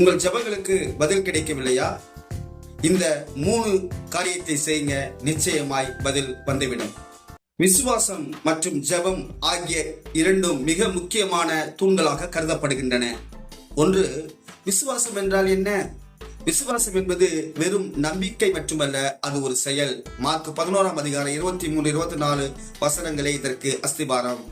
உங்கள் ஜெபங்களுக்கு பதில் கிடைக்கவில்லையா? இந்த 3 காரியத்தை செய்யுங்க, நிச்சயமாய் பதில் வந்துவிடும். விசுவாசம் மற்றும் ஜெபம் ஆகிய இரண்டும் மிக முக்கியமான தூண்களாக கருதப்படுகின்றன. ஒன்று, விசுவாசம் என்றால் என்ன? விசுவாசம் என்பது வெறும் நம்பிக்கை மட்டுமல்ல, அது ஒரு செயல். மார்க் 11:23-24 வசனங்களே இதற்கு அஸ்திபாரம்.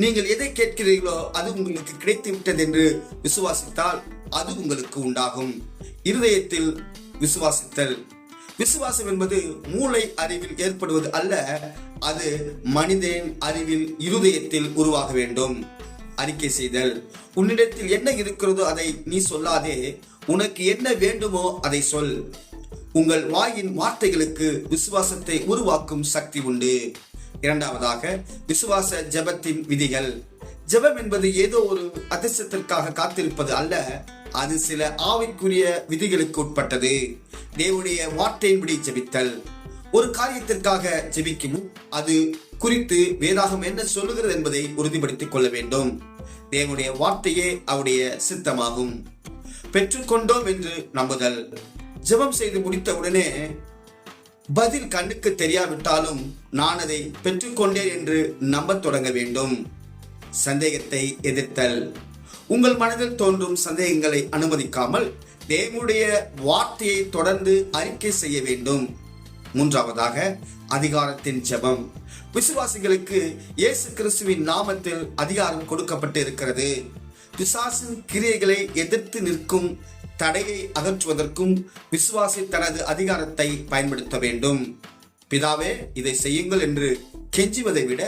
நீங்கள் எதை கேட்கிறீர்களோ அது உங்களுக்கு கிடைத்து விட்டது என்று விசுவாசித்தால் அது உங்களுக்கு உண்டாகும். இருதயத்தில் விசுவாசித்தல். விசுவாசம் என்பது மூளை அறிவில் ஏற்படுவது அல்ல, அது மனிதன் அறிவில் இருதயத்தில் உருவாக வேண்டும். அறிக்கை செய்தல். உன்னிடத்தில் என்ன இருக்கிறதோ அதை நீ சொல்லாதே, உனக்கு என்ன வேண்டுமோ அதை சொல். உங்கள் வாயின் வார்த்தைகளுக்கு விசுவாசத்தை உருவாக்கும் சக்தி உண்டு. இரண்டாவதாக, விசுவாச ஜெபத்தின் விதிகள். ஜெபம் என்பது ஏதோ ஒரு அதிர்ஷ்டத்திற்காக காத்திருப்பது அல்ல, அது சில ஆவிக்குரிய விதிகளுக்கு உட்பட்டது. தேவனுடைய வார்த்தையின்படி ஜெபித்தல். ஒரு காரியத்திற்காக ஜெபிக்கும் அது குறித்து வேதாகம் என்ன சொல்லுகிறது என்பதை உறுதிப்படுத்திக் கொள்ள வேண்டும். தேவனுடைய வார்த்தையே அவருடைய சித்தமாகும். பெற்றுக்கொண்டோம் என்று நம்புதல். ஜெபம் செய்து முடித்த உடனே பதில் கண்ணுக்கு தெரியாவிட்டாலும் நான் அதை பெற்றுக்கொண்டேன் என்று நம்ப தொடங்க வேண்டும். சந்தேகத்தை எதிர்த்தல். உங்கள் மனதில் தோன்றும் சந்தேகங்களை அனுமதிக்காமல் தேவனுடைய வார்த்தையை தொடர்ந்து அறிக்கை செய்ய வேண்டும். மூன்றாவதாக, அதிகாரத்தின் ஜெபம். விசுவாசிகளுக்கு இயேசு கிறிஸ்துவின் நாமத்தில் அதிகாரம் கொடுக்கப்பட்டு இருக்கிறது. பிசாசின் கிரியைகளை எதிர்த்து நிற்கும் தடையை அகற்றுவதற்கும் விசுவாசி தனது அதிகாரத்தை பயன்படுத்த வேண்டும். பிதாவே, இதை செய்யுங்கள் என்று கெஞ்சுவதை விட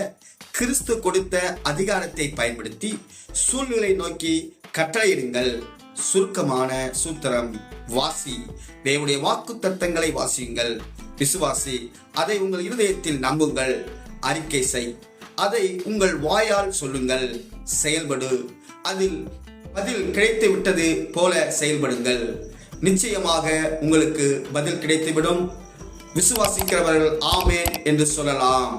கிறிஸ்து கொடுத்த அதிகாரத்தை பயன்படுத்தி சூழ்நிலை நோக்கி கட்டளையிடுங்கள். சுருக்கமான சூத்திரம்: வாசி. தேவனுடைய வாக்கு தத்தங்களை வாசியுங்கள். விசுவாசி. அதை உங்கள் இருதயத்தில் நம்புங்கள். அறிக்கை செய். அதை உங்கள் வாயால் சொல்லுங்கள். செயல்படு. அதில் பதில் கிடைத்து விட்டது போல செயல்படுங்கள். நிச்சயமாக உங்களுக்கு பதில் கிடைத்துவிடும். விசுவாசிக்கிறவர்கள் ஆமென் என்று சொல்லலாம்.